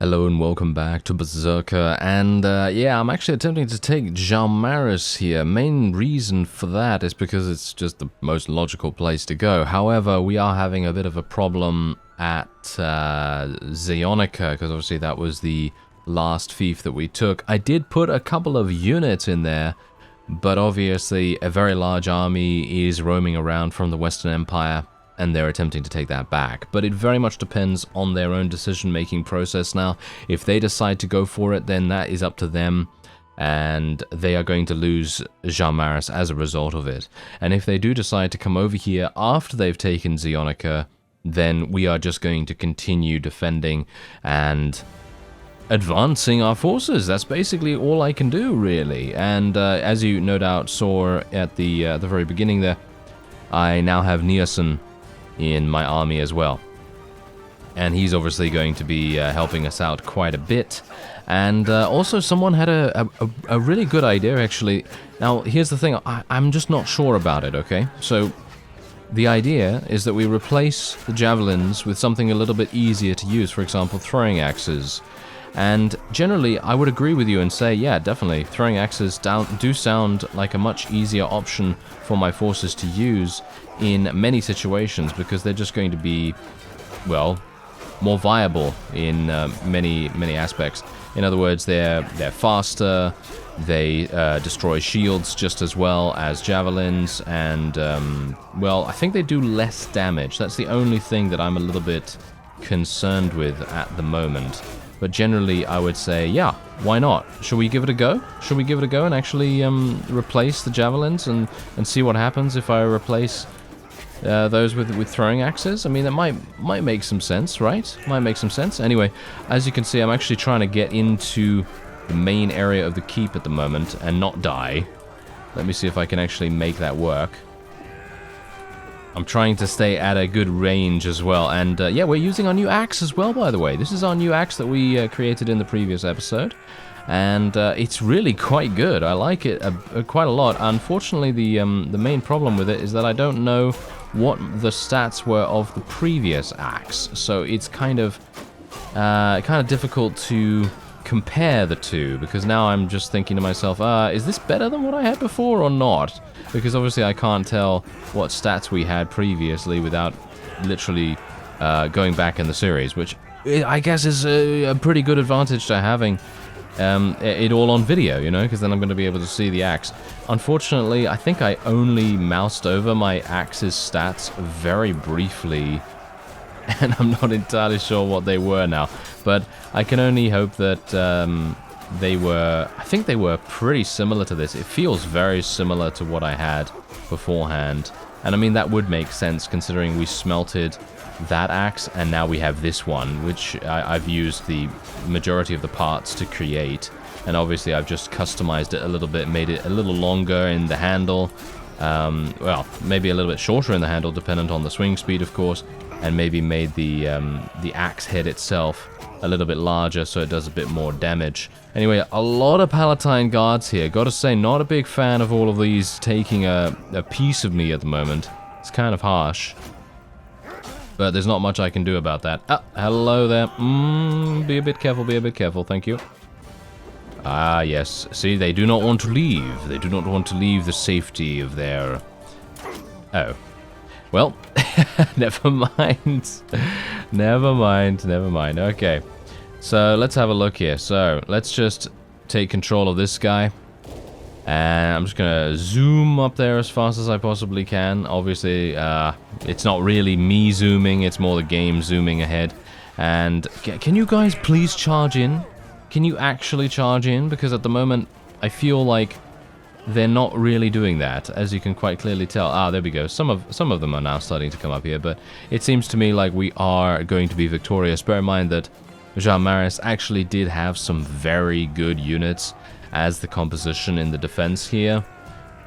Hello and welcome back to Berserker, and yeah, I'm actually attempting to take Jalmaris here. Main reason for that is because it's just the most logical place to go. However, we are having a bit of a problem at Zeonica, because obviously that was the last fief that we took. I did put a couple of units in there, but obviously a very large army is roaming around from the Western Empire, and they're attempting to take that back. But it very much depends on their own decision-making process now. If they decide to go for it, then that is up to them, and they are going to lose Jalmaris as a result of it. And if they do decide to come over here after they've taken Zeonica, then we are just going to continue defending and advancing our forces. That's basically all I can do, really. And as you no doubt saw at the very beginning there, I now have Nielsen in my army as well, and he's obviously going to be helping us out quite a bit. And also someone had a really good idea, actually. Now here's the thing, I'm just not sure about it. Okay, so the idea is that we replace the javelins with something a little bit easier to use, for example throwing axes. And generally I would agree with you and say, yeah, definitely throwing axes do sound like a much easier option for my forces to use in many situations, because they're just going to be, well, more viable in many aspects. In other words, they're faster, they destroy shields just as well as javelins, and well, I think they do less damage. That's the only thing that I'm a little bit concerned with at the moment. But generally, I would say, yeah, why not? Shall we give it a go? Shall we give it a go and actually replace the javelins and see what happens if I replace those with throwing axes? I mean, that might make some sense, right? Might make some sense. Anyway, as you can see, I'm actually trying to get into the main area of the keep at the moment and not die. Let me see if I can actually make that work. I'm trying to stay at a good range as well, and yeah, we're using our new axe as well, by the way. This is our new axe that we created in the previous episode, and it's really quite good. I like it quite a lot. Unfortunately, the main problem with it is that I don't know what the stats were of the previous axe, so it's kind of difficult to compare the two, because now I'm just thinking to myself, is this better than what I had before or not? Because obviously I can't tell what stats we had previously without literally going back in the series, which I guess is a pretty good advantage to having it all on video, you know, because then I'm going to be able to see the axe. Unfortunately, I think I only moused over my axe's stats very briefly, and I'm not entirely sure what they were now, but I can only hope that I think they were pretty similar to this. It feels very similar to what I had beforehand, and I mean that would make sense considering we smelted that axe and now we have this one, which I've used the majority of the parts to create, and obviously I've just customized it a little bit, made it a little longer in the handle, well, maybe a little bit shorter in the handle dependent on the swing speed, of course, and maybe made the axe head itself a little bit larger so it does a bit more damage. Anyway, a lot of Palatine guards here. Gotta say, not a big fan of all of these taking a piece of me at the moment. It's kind of harsh, but there's not much I can do about that. Ah, hello there. Be a bit careful, thank you. Ah, yes. See, they do not want to leave. They do not want to leave the safety of their... Oh. Well, never mind. Never mind. Okay. So, let's have a look here. So, let's just take control of this guy. And I'm just gonna zoom up there as fast as I possibly can. Obviously, it's not really me zooming, it's more the game zooming ahead. And can you guys please charge in? Can you actually charge in? Because at the moment, I feel like they're not really doing that, as you can quite clearly tell. Ah, there we go. Some of them are now starting to come up here, but it seems to me like we are going to be victorious. Bear in mind that Jalmaris actually did have some very good units as the composition in the defense here,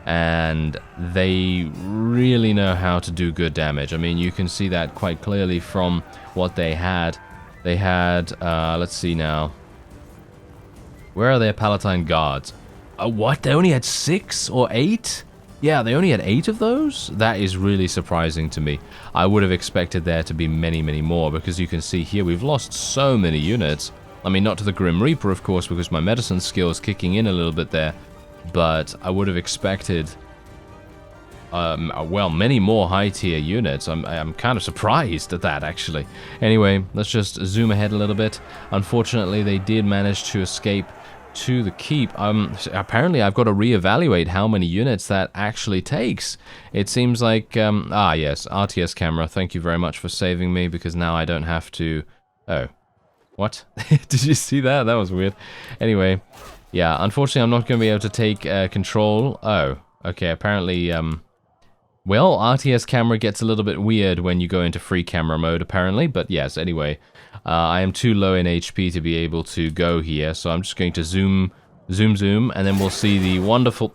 and they really know how to do good damage. I mean, you can see that quite clearly from what they had. They had, let's see now. Where are their Palatine guards? What? They only had 6 or 8? Yeah, they only had 8 of those? That is really surprising to me. I would have expected there to be many more, because you can see here we've lost so many units. I mean, not to the Grim Reaper, of course, because my medicine skill is kicking in a little bit there, but I would have expected, well, many more high-tier units. I'm kind of surprised at that, actually. Anyway, let's just zoom ahead a little bit. Unfortunately, they did manage to escape to the keep. Apparently, I've got to reevaluate how many units that actually takes. It seems like, yes, RTS camera, thank you very much for saving me, because now I don't have to... Oh. What? Did you see that? That was weird. Anyway, yeah, unfortunately I'm not going to be able to take control. Oh, okay, apparently, well, RTS camera gets a little bit weird when you go into free camera mode, apparently, but yes, anyway, I am too low in HP to be able to go here, so I'm just going to zoom, and then we'll see the wonderful,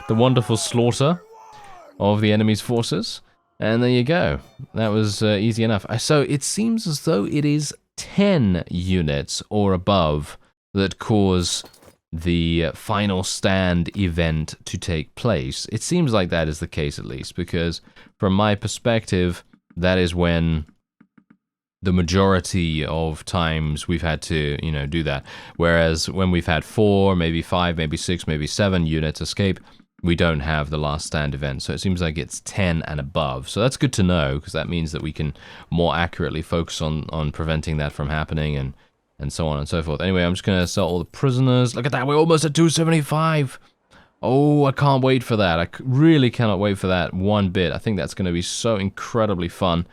the wonderful slaughter of the enemy's forces, and there you go. That was easy enough. So it seems as though it is 10 units or above that cause the final stand event to take place. It seems like that is the case, at least, because from my perspective, that is when the majority of times we've had to, you know, do that. Whereas when we've had 4, maybe 5, maybe 6, maybe 7 units escape, we don't have the last stand event. So it seems like it's 10 and above. So that's good to know, because that means that we can more accurately focus on preventing that from happening and so on and so forth. Anyway, I'm just going to sell all the prisoners. Look at that, we're almost at 275. Oh, I can't wait for that. I really cannot wait for that one bit. I think that's going to be so incredibly fun.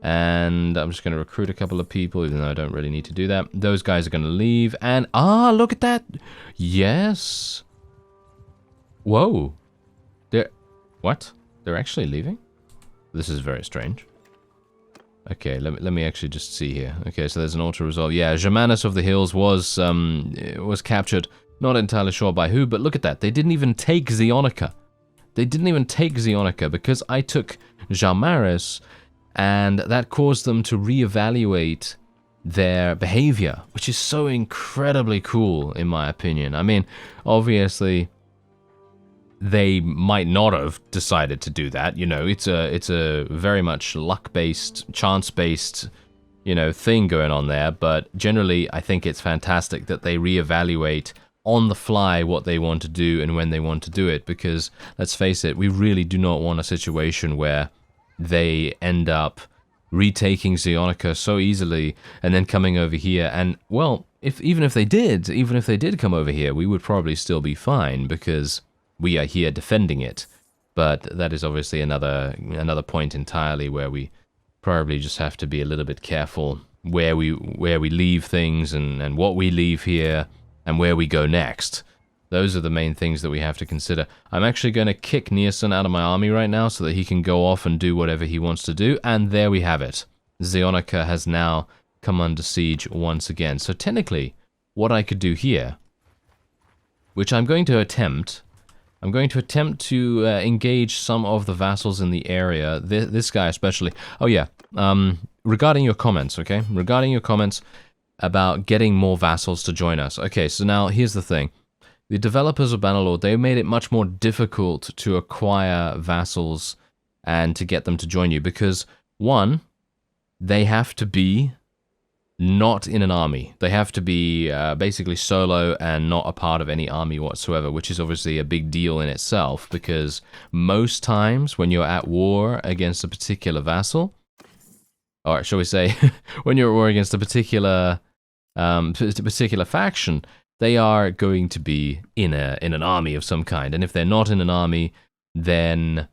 And I'm just going to recruit a couple of people, even though I don't really need to do that. Those guys are going to leave. And, look at that. Yes. Whoa. What? They're actually leaving? This is very strange. Okay, let me actually just see here. Okay, so there's an auto-resolve. Yeah, Germanus of the Hills was captured. Not entirely sure by who, but look at that. They didn't even take Zeonica. They didn't even take Zeonica because I took Germanus, and that caused them to reevaluate their behavior, which is so incredibly cool, in my opinion. I mean, obviously, they might not have decided to do that. You know, it's a very much luck-based, chance-based, you know, thing going on there. But generally, I think it's fantastic that they reevaluate on the fly what they want to do and when they want to do it. Because let's face it, we really do not want a situation where they end up retaking Zeonica so easily and then coming over here. And well, even if they did come over here, we would probably still be fine because we are here defending it. But that is obviously another point entirely where we probably just have to be a little bit careful where we leave things and what we leave here and where we go next. Those are the main things that we have to consider. I'm actually going to kick Nearson out of my army right now so that he can go off and do whatever he wants to do. And there we have it. Zeonica has now come under siege once again. So technically, what I could do here, which I'm going to attempt to engage some of the vassals in the area. This guy especially. Oh yeah, regarding your comments, okay? Regarding your comments about getting more vassals to join us. Okay, so now here's the thing. The developers of Bannerlord, they made it much more difficult to acquire vassals and to get them to join you because, one, they have to be not in an army. They have to be basically solo and not a part of any army whatsoever, which is obviously a big deal in itself because most times when you're at war against a particular vassal, or shall we say, when you're at war against a particular faction, they are going to be in an army of some kind. And if they're not in an army, then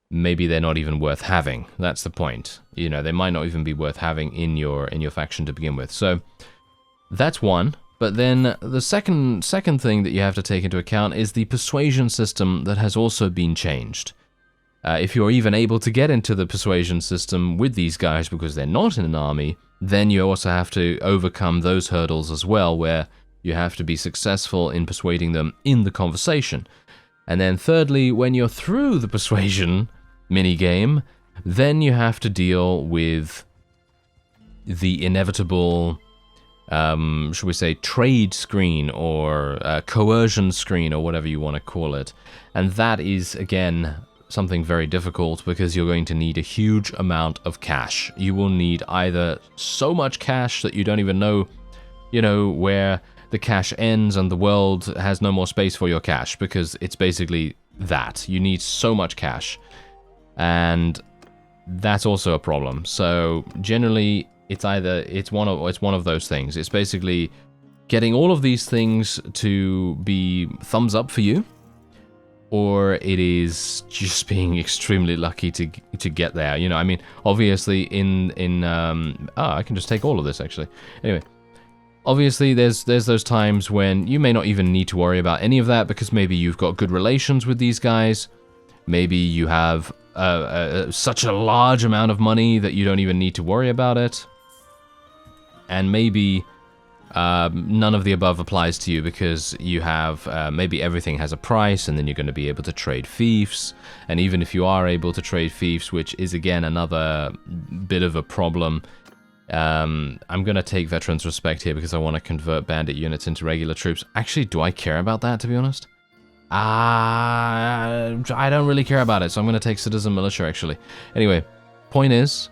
maybe they're not even worth having. That's the point. You know, they might not even be worth having in your faction to begin with. So that's one. But then the second thing that you have to take into account is the persuasion system that has also been changed. If you're even able to get into the persuasion system with these guys because they're not in an army, then you also have to overcome those hurdles as well, where you have to be successful in persuading them in the conversation. And then thirdly, when you're through the persuasion minigame, then you have to deal with the inevitable, should we say, trade screen or coercion screen or whatever you want to call it. And that is, again, something very difficult because you're going to need a huge amount of cash. You will need either so much cash that you don't even know you know, where the cash ends and the world has no more space for your cash, because it's basically that. You need so much cash. And that's also a problem. So generally, it's one of those things. It's basically getting all of these things to be thumbs up for you, or it is just being extremely lucky to get there. You know, I mean, obviously I can just take all of this actually. Anyway, obviously there's those times when you may not even need to worry about any of that, because maybe you've got good relations with these guys. Maybe you have such a large amount of money that you don't even need to worry about it. And maybe none of the above applies to you, because you have, maybe everything has a price, and then you're going to be able to trade fiefs. And even if you are able to trade fiefs, which is again another bit of a problem, I'm going to take Veterans Respect here because I want to convert bandit units into regular troops. Actually, do I care about that, to be honest? I don't really care about it, so I'm going to take Citizen Militia, actually. Anyway, point is,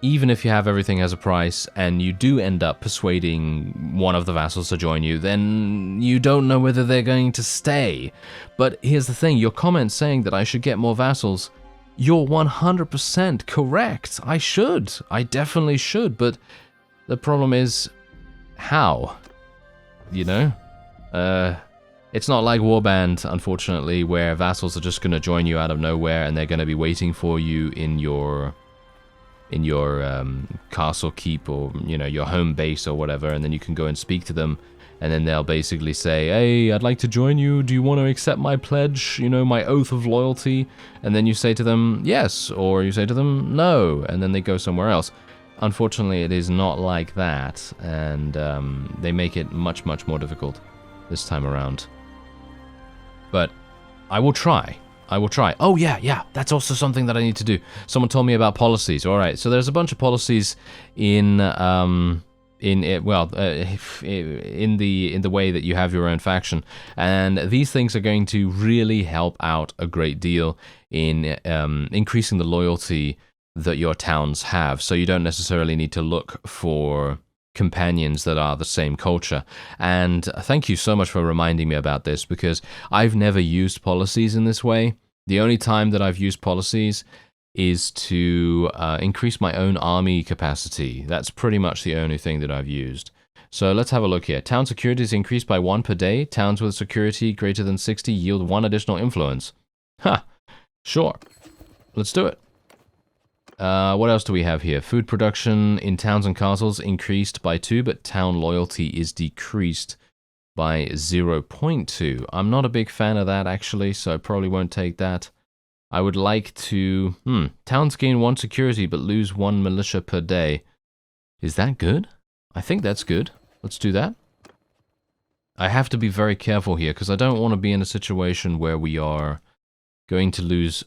even if you have everything as a price, and you do end up persuading one of the vassals to join you, then you don't know whether they're going to stay. But here's the thing, your comment saying that I should get more vassals, you're 100% correct. I should. I definitely should, but the problem is, how? You know? It's not like Warband, unfortunately, where vassals are just going to join you out of nowhere, and they're going to be waiting for you in your castle keep, or, you know, your home base or whatever, and then you can go and speak to them, and then they'll basically say, hey, I'd like to join you, do you want to accept my pledge, you know, my oath of loyalty? And then you say to them, yes, or you say to them, no, and then they go somewhere else. Unfortunately, it is not like that, and they make it much, much more difficult this time around. But I will try. I will try. Oh, yeah, that's also something that I need to do. Someone told me about policies. All right, so there's a bunch of policies in the way that you have your own faction, and these things are going to really help out a great deal in increasing the loyalty that your towns have. So you don't necessarily need to look for companions that are the same culture. And thank you so much for reminding me about this, because I've never used policies in this way. The only time that I've used policies is to increase my own army capacity. That's pretty much the only thing that I've used. So let's have a look here. Town security is increased by 1 per day. Towns with security greater than 60 yield 1 additional influence. Sure. Let's do it. What else do we have here? Food production in towns and castles increased by 2, but town loyalty is decreased by 0.2. I'm not a big fan of that, actually, so I probably won't take that. I would like to... Towns gain 1 security, but lose 1 militia per day. Is that good? I think that's good. Let's do that. I have to be very careful here, because I don't want to be in a situation where we are going to lose...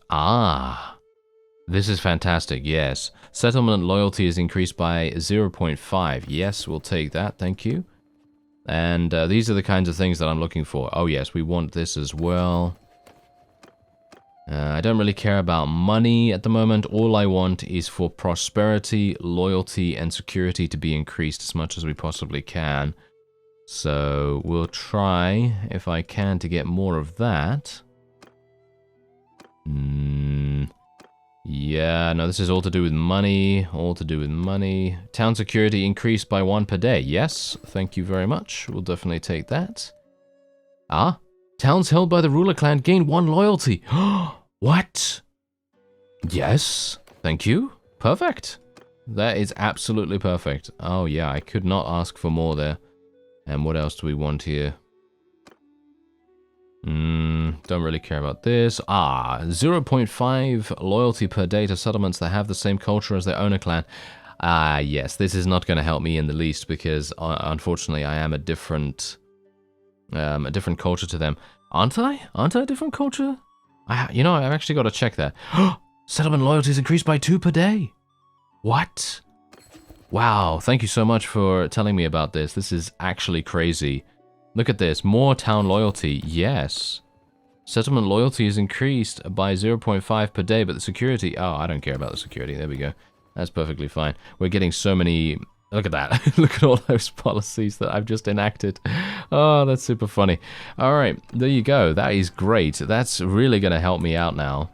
This is fantastic, yes. Settlement loyalty is increased by 0.5. Yes, we'll take that, thank you. And these are the kinds of things that I'm looking for. Oh yes, we want this as well. I don't really care about money at the moment. All I want is for prosperity, loyalty, and security to be increased as much as we possibly can. So we'll try, if I can, to get more of that. Yeah, no, this is all to do with money. All to do with money. Town security increased by 1 per day. Yes, thank you very much. We'll definitely take that. Towns held by the ruler clan gain 1 loyalty. What? Yes, thank you. Perfect. That is absolutely perfect. Oh yeah, I could not ask for more there. And what else do we want here? Don't really care about this. 0.5 loyalty per day to settlements that have the same culture as their owner clan. Yes, this is not going to help me in the least, because unfortunately I am a different culture to them. Aren't I? Aren't I a different culture? You know, I've actually got to check that. Settlement loyalty is increased by 2 per day. What? Wow, thank you so much for telling me about this. This is actually crazy. Look at this. More town loyalty. Yes. Settlement loyalty is increased by 0.5 per day, but the security... I don't care about the security. There we go. That's perfectly fine. We're getting so many Look at that. Look at all those policies that I've just enacted. Oh, that's super funny. All right, there you go. That is great. That's really going to help me out now.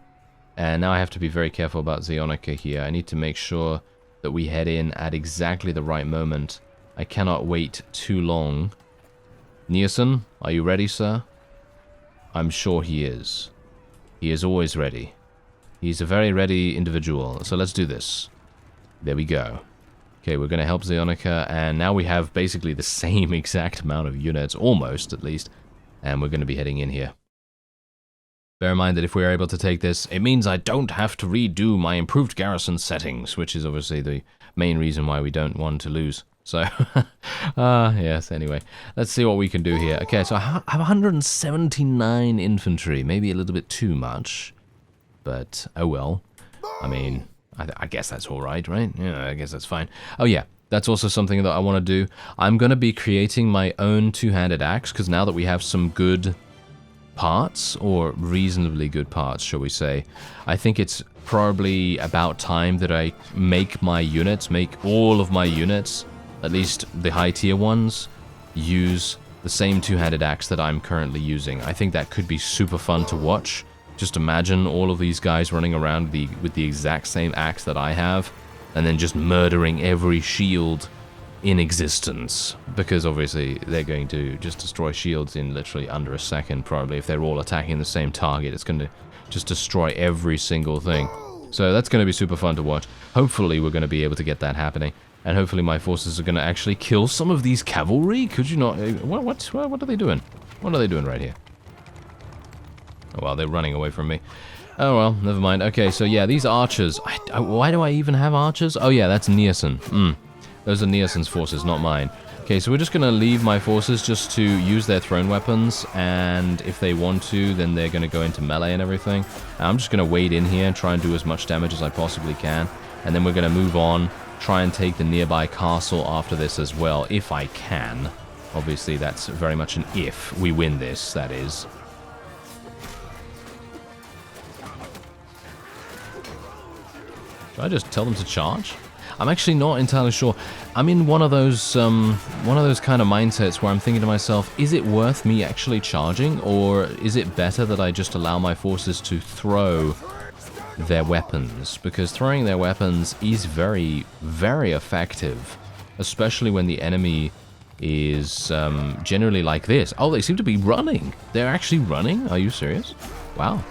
And now I have to be very careful about Zeonica here. I need to make sure that we head in at exactly the right moment. I cannot wait too long. Nielsen, are you ready, sir? I'm sure he is. He is always ready. He's a very ready individual. So let's do this. There we go. Okay, we're going to help Zeonica, and now we have basically the same exact amount of units, almost at least, and we're going to be heading in here. Bear in mind that if we're able to take this, it means I don't have to redo my improved garrison settings, which is obviously the main reason why we don't want to lose. So, yes, anyway, let's see what we can do here. Okay, so I have 179 infantry, maybe a little bit too much, but oh well. I mean, I guess that's all right, right? Yeah, I guess that's fine. Oh yeah, that's also something that I want to do. I'm going to be creating my own two-handed axe, because now that we have some good parts, or reasonably good parts, shall we say, I think it's probably about time that I make my units, make all of my units, at least the high-tier ones, use the same two-handed axe that I'm currently using. I think that could be super fun to watch. Just imagine all of these guys running around with the exact same axe that I have, and then just murdering every shield in existence. Because obviously they're going to just destroy shields in literally under a second, probably. If they're all attacking the same target, it's going to just destroy every single thing. So that's going to be super fun to watch. Hopefully we're going to be able to get that happening. And hopefully my forces are going to actually kill some of these cavalry. Could you not? What are they doing? What are they doing right here? Oh, well, they're running away from me. Oh, well, never mind. Okay, so yeah, these archers. Why do I even have archers? Oh, yeah, that's Nielsen. Those are Nielsen's forces, not mine. Okay, so we're just going to leave my forces just to use their thrown weapons, and if they want to, then they're going to go into melee and everything. And I'm just going to wade in here and try and do as much damage as I possibly can, and then we're going to move on, try and take the nearby castle after this as well, if I can. Obviously, that's very much an if we win this, that is. Should I just tell them to charge? I'm actually not entirely sure. I'm in one of those kind of mindsets where I'm thinking to myself, is it worth me actually charging, or is it better that I just allow my forces to throw their weapons? Because throwing their weapons is very, very effective, especially when the enemy is generally like this. Oh, they seem to be running. They're actually running? Are you serious? Wow.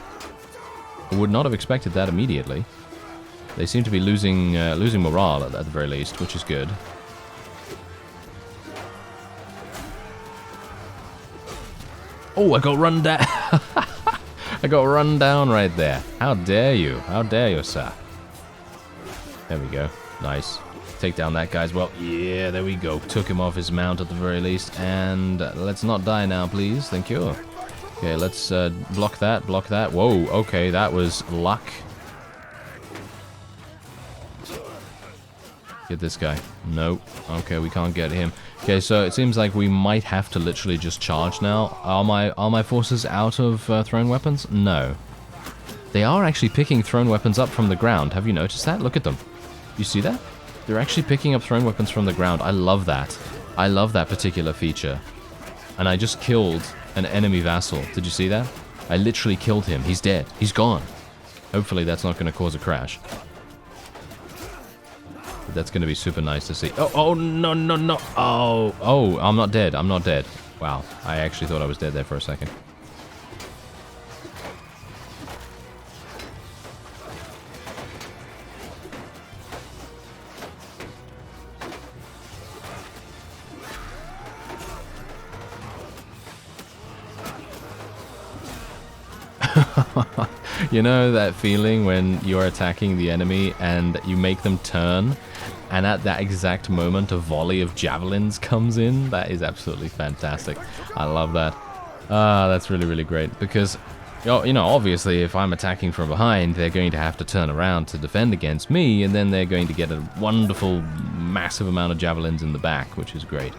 I would not have expected that immediately. They seem to be losing morale at the very least, which is good. Oh, I got run down. I got run down right there. How dare you? How dare you, sir? There we go. Nice. Take down that guy as well. Yeah, there we go. Took him off his mount at the very least. And let's not die now, please. Thank you. Okay, let's block that. Block that. Whoa, okay, that was luck. Get this guy. Nope. Okay, we can't get him. Okay, so it seems like we might have to literally just charge now. Are my forces out of thrown weapons? No. They are actually picking thrown weapons up from the ground. Have you noticed that? Look at them. You see that? They're actually picking up thrown weapons from the ground. I love that. I love that particular feature. And I just killed an enemy vassal. Did you see that? I literally killed him. He's dead. He's gone. Hopefully that's not going to cause a crash. That's going to be super nice to see. Oh, no, no, no. Oh, I'm not dead. I'm not dead. Wow. I actually thought I was dead there for a second. You know that feeling when you're attacking the enemy and you make them turn, and at that exact moment a volley of javelins comes in? That is absolutely fantastic. I love that. That's really, really great, because, you know, obviously if I'm attacking from behind, they're going to have to turn around to defend against me, and then they're going to get a wonderful, massive amount of javelins in the back, which is great.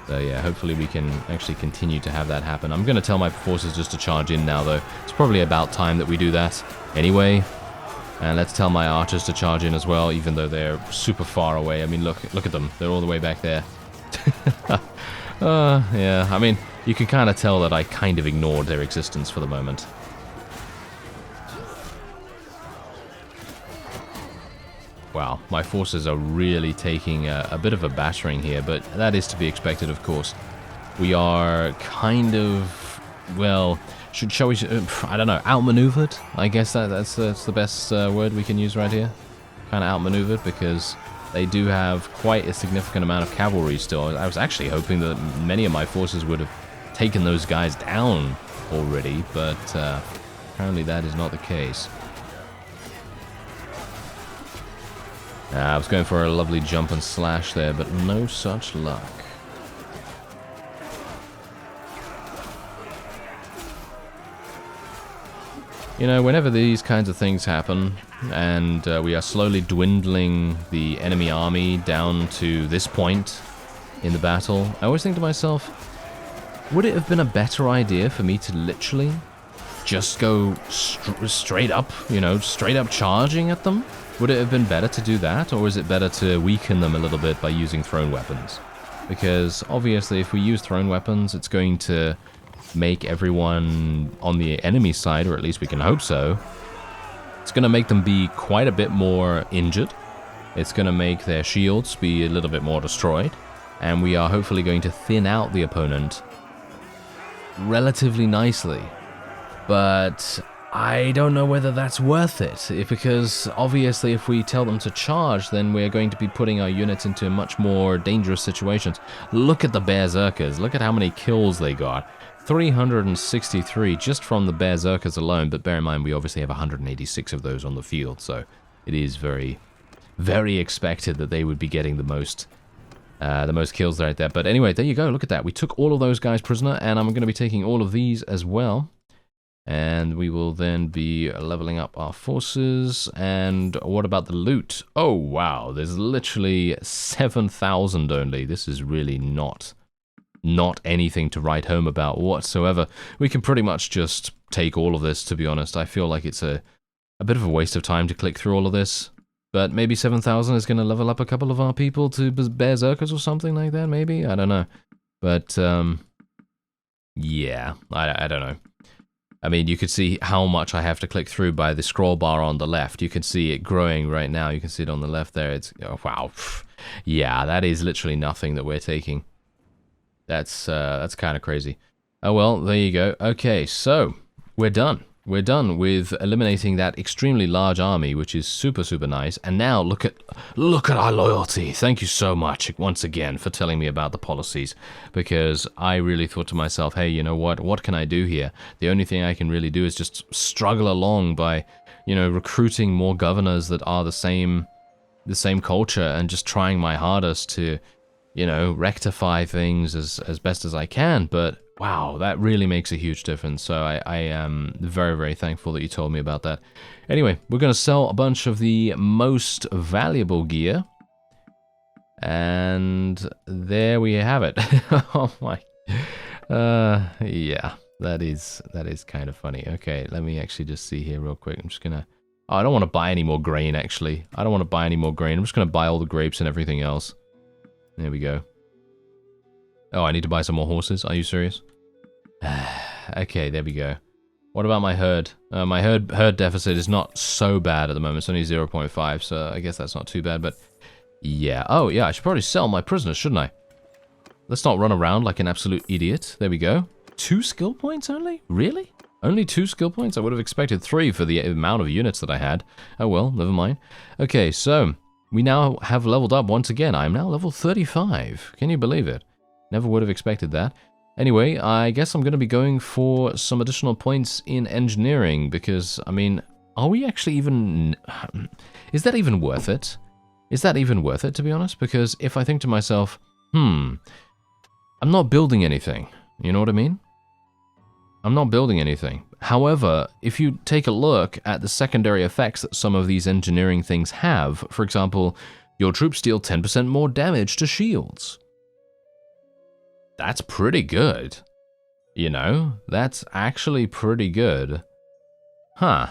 So yeah, hopefully we can actually continue to have that happen. I'm going to tell my forces just to charge in now, though. It's probably about time that we do that anyway. And let's tell my archers to charge in as well, even though they're super far away. I mean, look at them. They're all the way back there. Yeah, I mean, you can kind of tell that I kind of ignored their existence for the moment. Wow, my forces are really taking a bit of a battering here, but that is to be expected, of course. We are kind of, well, shall we, I don't know, outmaneuvered? I guess that's the best word we can use right here. Kind of outmaneuvered, because they do have quite a significant amount of cavalry still. I was actually hoping that many of my forces would have taken those guys down already, but apparently that is not the case. I was going for a lovely jump and slash there, but no such luck. You know, whenever these kinds of things happen, and we are slowly dwindling the enemy army down to this point in the battle, I always think to myself, would it have been a better idea for me to literally just go straight up, you know, straight up charging at them? Would it have been better to do that, or is it better to weaken them a little bit by using thrown weapons? Because obviously if we use thrown weapons, it's going to make everyone on the enemy side, or at least we can hope so, it's going to make them be quite a bit more injured. It's going to make their shields be a little bit more destroyed, and we are hopefully going to thin out the opponent relatively nicely. But I don't know whether that's worth it, because obviously if we tell them to charge, then we're going to be putting our units into much more dangerous situations. Look at the Berserkers, look at how many kills they got. 363 just from the Berserkers alone, but bear in mind we obviously have 186 of those on the field, so it is very, very expected that they would be getting the most kills right there. But anyway, there you go, look at that. We took all of those guys prisoner, and I'm going to be taking all of these as well. And we will then be leveling up our forces. And what about the loot? Oh, wow. There's literally 7,000 only. This is really not anything to write home about whatsoever. We can pretty much just take all of this, to be honest. I feel like it's a bit of a waste of time to click through all of this. But maybe 7,000 is going to level up a couple of our people to Berserkers or something like that, maybe? I don't know. But, yeah, I don't know. I mean, you could see how much I have to click through by the scroll bar on the left. You can see it growing right now. You can see it on the left there. It's, oh, wow. Yeah, that is literally nothing that we're taking. That's kind of crazy. Oh, well, there you go. Okay, so we're done. We're done with eliminating that extremely large army, which is super, super nice. And now look at our loyalty. Thank you so much once again for telling me about the policies, because I really thought to myself, hey, you know what? What can I do here? The only thing I can really do is just struggle along by, you know, recruiting more governors that are the same culture and just trying my hardest to, you know, rectify things as best as I can. But wow, that really makes a huge difference. So I am very, very thankful that you told me about that. Anyway, we're going to sell a bunch of the most valuable gear. And there we have it. Oh my. Yeah, that is kind of funny. Okay, let me actually just see here real quick. I'm just going to... Oh, I don't want to buy any more grain, actually. I don't want to buy any more grain. I'm just going to buy all the grapes and everything else. There we go. Oh, I need to buy some more horses? Are you serious? Okay, there we go. What about my herd? My herd deficit is not so bad at the moment. It's only 0.5, so I guess that's not too bad, but yeah. Oh, yeah, I should probably sell my prisoners, shouldn't I? Let's not run around like an absolute idiot. There we go. 2 skill points only? Really? Only 2 skill points? I would have expected 3 for the amount of units that I had. Oh, well, never mind. Okay, so we now have leveled up once again. I'm now level 35. Can you believe it? Never would have expected that. Anyway, I guess I'm going to be going for some additional points in engineering, because, I mean, are we actually even... Is that even worth it? Is that even worth it, to be honest? Because if I think to myself, I'm not building anything. You know what I mean? I'm not building anything. However, if you take a look at the secondary effects that some of these engineering things have, for example, your troops deal 10% more damage to shields. That's pretty good. You know, that's actually pretty good. Huh.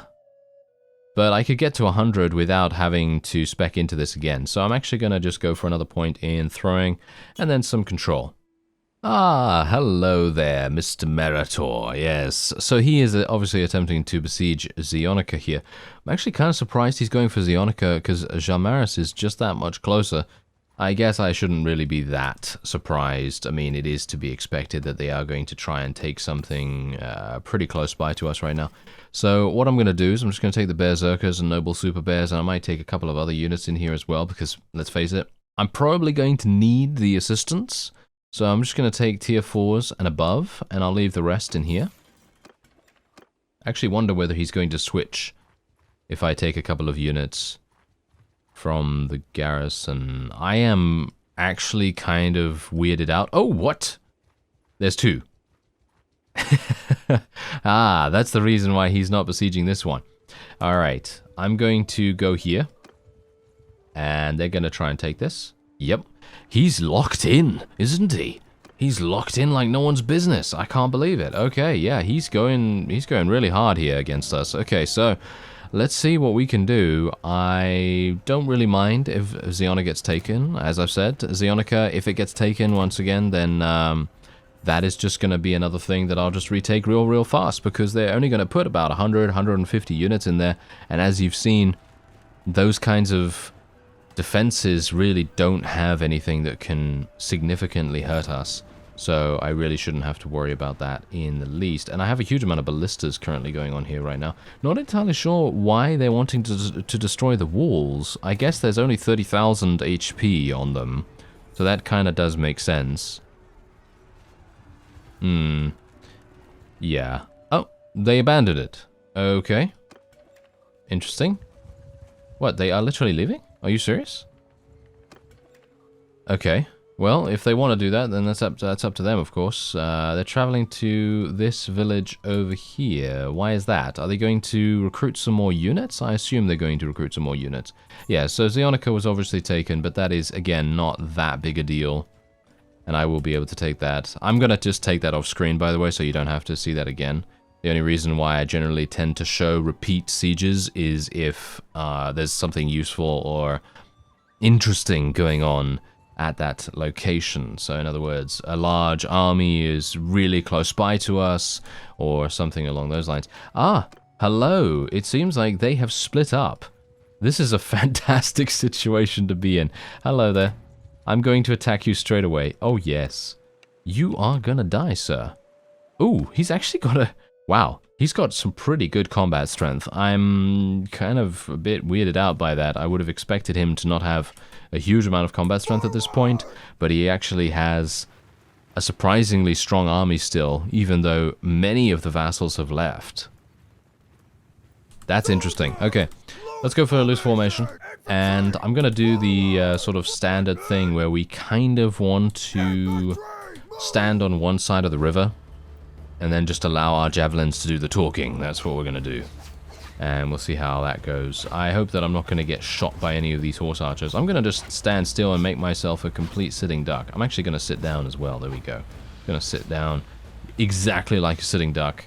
But I could get to 100 without having to spec into this again. So I'm actually going to just go for another point in throwing and then some control. Ah, hello there, Mr. Meritor. Yes, so he is obviously attempting to besiege Zeonica here. I'm actually kind of surprised he's going for Zeonica because Jalmaris is just that much closer. I guess I shouldn't really be that surprised. I mean, it is to be expected that they are going to try and take something pretty close by to us right now. So what I'm going to do is I'm just going to take the Berserkers and Noble Super Bears, and I might take a couple of other units in here as well, because, let's face it, I'm probably going to need the assistance. So I'm just going to take tier 4s and above, and I'll leave the rest in here. I actually wonder whether he's going to switch if I take a couple of units from the garrison. I am actually kind of weirded out. Oh, what? There's 2. Ah, that's the reason why he's not besieging this one. Alright, I'm going to go here. And they're going to try and take this. Yep. He's locked in, isn't he? He's locked in like no one's business. I can't believe it. Okay, yeah, he's going really hard here against us. Okay, so let's see what we can do. I don't really mind if Zeonica gets taken. As I've said, Zeonica, if it gets taken once again, then that is just going to be another thing that I'll just retake real fast, because they're only going to put about 100, 150 units in there. And as you've seen, those kinds of defenses really don't have anything that can significantly hurt us. So I really shouldn't have to worry about that in the least. And I have a huge amount of ballistas currently going on here right now. Not entirely sure why they're wanting to destroy the walls. I guess there's only 30,000 HP on them. So that kind of does make sense. Yeah. Oh, they abandoned it. Okay. Interesting. What, they are literally leaving? Are you serious? Okay. Well, if they want to do that, then that's up to them, of course. They're traveling to this village over here. Why is that? Are they going to recruit some more units? I assume they're going to recruit some more units. Yeah, so Zeonica was obviously taken, but that is, again, not that big a deal. And I will be able to take that. I'm going to just take that off screen, by the way, so you don't have to see that again. The only reason why I generally tend to show repeat sieges is if there's something useful or interesting going on at that location. So in other words, a large army is really close by to us, or something along those lines. Ah, hello. It seems like they have split up. This is a fantastic situation to be in. Hello there. I'm going to attack you straight away. Oh, yes. You are gonna die, sir. Ooh, he's actually got a... Wow, he's got some pretty good combat strength. I'm kind of a bit weirded out by that. I would have expected him to not have a huge amount of combat strength at this point, but he actually has a surprisingly strong army still, even though many of the vassals have left. That's interesting. Okay, let's go for a loose formation. And I'm going to do the sort of standard thing where we kind of want to stand on one side of the river and then just allow our javelins to do the talking. That's what we're going to do. And we'll see how that goes. I hope that I'm not going to get shot by any of these horse archers. I'm going to just stand still and make myself a complete sitting duck. I'm actually going to sit down as well. There we go. I'm going to sit down exactly like a sitting duck,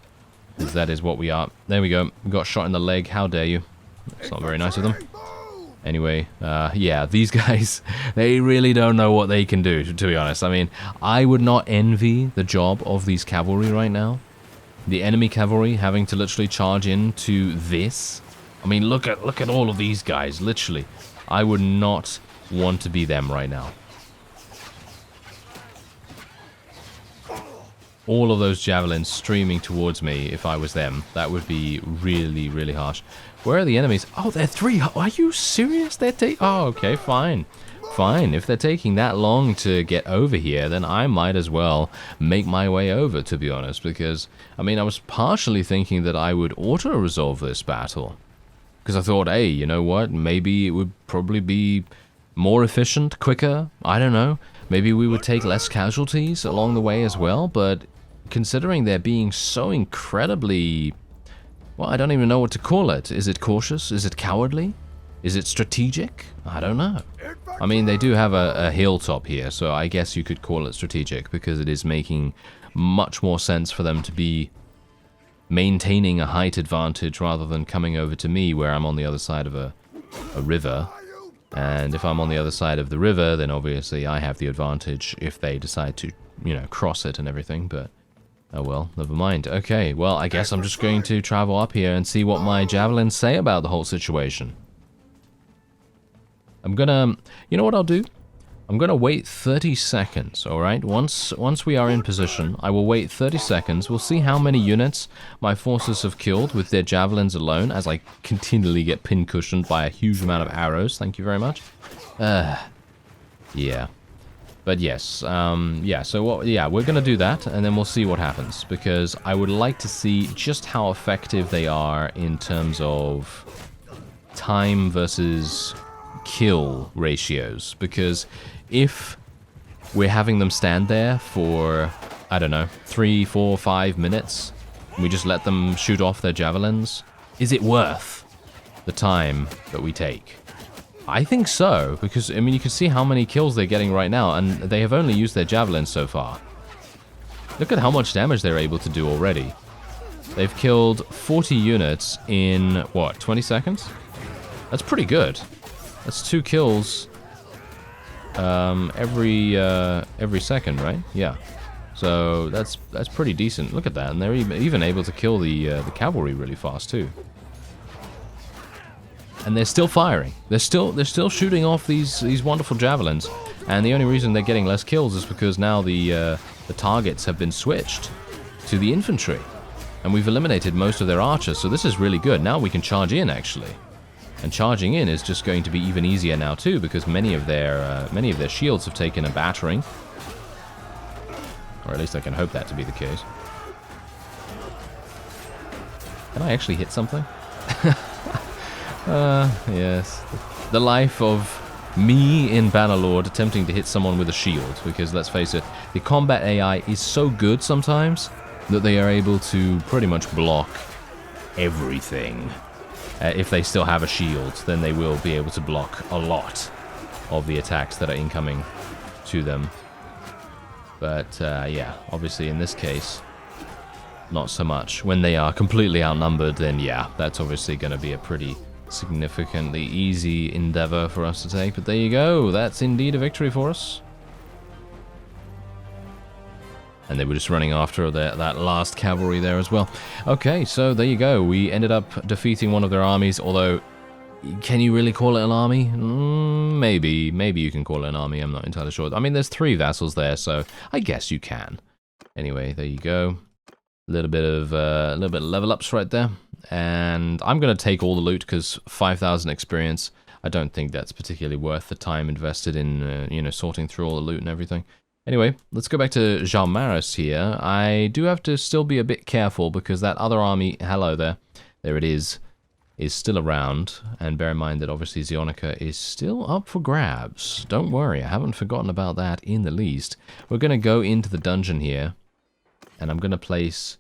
because that is what we are. There we go. We got shot in the leg. How dare you? It's not very nice of them. Anyway, yeah, these guys, they really don't know what they can do, to be honest. I mean, I would not envy the job of these cavalry right now. The enemy cavalry having to literally charge into this. I mean, look at all of these guys, literally. I would not want to be them right now. All of those javelins streaming towards me if I was them. That would be really, really harsh. Where are the enemies? Oh, they're 3. Are you serious? They're oh, okay, fine. Fine. If they're taking that long to get over here, then I might as well make my way over, to be honest. Because, I mean, I was partially thinking that I would auto-resolve this battle. Because I thought, hey, you know what? Maybe it would probably be more efficient, quicker. I don't know. Maybe we would take less casualties along the way as well, but considering they're being so incredibly... Well, I don't even know what to call it. Is it cautious? Is it cowardly? Is it strategic? I don't know. I mean, they do have a hilltop here, so I guess you could call it strategic, because it is making much more sense for them to be maintaining a height advantage rather than coming over to me where I'm on the other side of a river. And if I'm on the other side of the river, then obviously I have the advantage if they decide to, you know, cross it and everything, but oh well, never mind. Okay, well, I guess I'm just going to travel up here and see what my javelins say about the whole situation. I'm gonna, you know what I'll do? I'm gonna wait 30 seconds, alright? Once we are in position, I will wait 30 seconds. We'll see how many units my forces have killed with their javelins alone, as I continually get pin-cushioned by a huge amount of arrows. Thank you very much. Yeah. But yes, yeah, so we're gonna do that, and then we'll see what happens, because I would like to see just how effective they are in terms of time versus kill ratios, because if we're having them stand there for, I don't know, 3, 4, 5 minutes, and we just let them shoot off their javelins, is it worth the time that we take? I think so, because, I mean, you can see how many kills they're getting right now, and they have only used their javelins so far. Look at how much damage they're able to do already. They've killed 40 units in, what, 20 seconds? That's pretty good. That's 2 kills every second, right? Yeah. So that's pretty decent. Look at that, and they're even able to kill the cavalry really fast too. And they're still firing. They're still shooting off these wonderful javelins. And the only reason they're getting less kills is because now the targets have been switched to the infantry, and we've eliminated most of their archers. So this is really good. Now we can charge in actually. And charging in is just going to be even easier now too, because many of their shields have taken a battering, or at least I can hope that to be the case. Can I actually hit something? Yes, the life of me in Bannerlord attempting to hit someone with a shield, because let's face it, the combat AI is so good sometimes that they are able to pretty much block everything. If they still have a shield, then they will be able to block a lot of the attacks that are incoming to them. But yeah, obviously in this case, not so much. When they are completely outnumbered, then yeah, that's obviously going to be a pretty significantly easy endeavor for us to take. But there you go, that's indeed a victory for us. And they were just running after that last cavalry there as well. Okay, so there you go. We ended up defeating one of their armies, although, can you really call it an army? Maybe you can call it an army, I'm not entirely sure. I mean, there's 3 vassals there, so I guess you can. Anyway, there you go. A little bit of level ups right there. And I'm going to take all the loot, because 5,000 experience, I don't think that's particularly worth the time invested in, you know, sorting through all the loot and everything. Anyway, let's go back to Jean Maris here. I do have to still be a bit careful, because that other army, hello there it is still around. And bear in mind that obviously Zeonica is still up for grabs. Don't worry, I haven't forgotten about that in the least. We're going to go into the dungeon here, and I'm going to place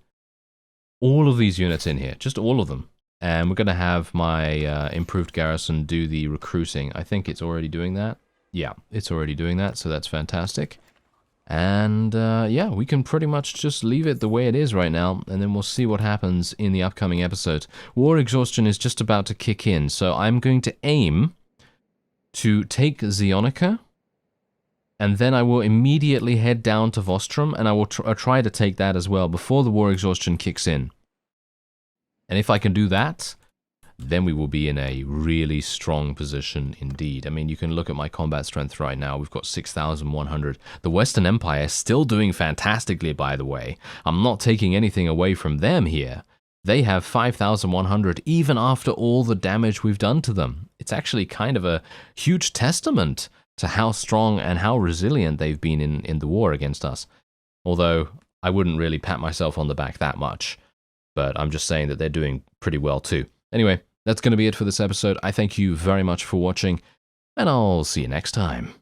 all of these units in here, just all of them. And we're going to have my improved garrison do the recruiting. I think it's already doing that. Yeah, it's already doing that, so that's fantastic. And yeah, we can pretty much just leave it the way it is right now, and then we'll see what happens in the upcoming episodes. War exhaustion is just about to kick in, so I'm going to aim to take Zeonica, and then I will immediately head down to Vostrum, and I will try to take that as well before the war exhaustion kicks in. And if I can do that, then we will be in a really strong position indeed. I mean, you can look at my combat strength right now. We've got 6,100. The Western Empire is still doing fantastically, by the way. I'm not taking anything away from them here. They have 5,100 even after all the damage we've done to them. It's actually kind of a huge testament to how strong and how resilient they've been in the war against us. Although, I wouldn't really pat myself on the back that much. But I'm just saying that they're doing pretty well too. Anyway, that's going to be it for this episode. I thank you very much for watching, and I'll see you next time.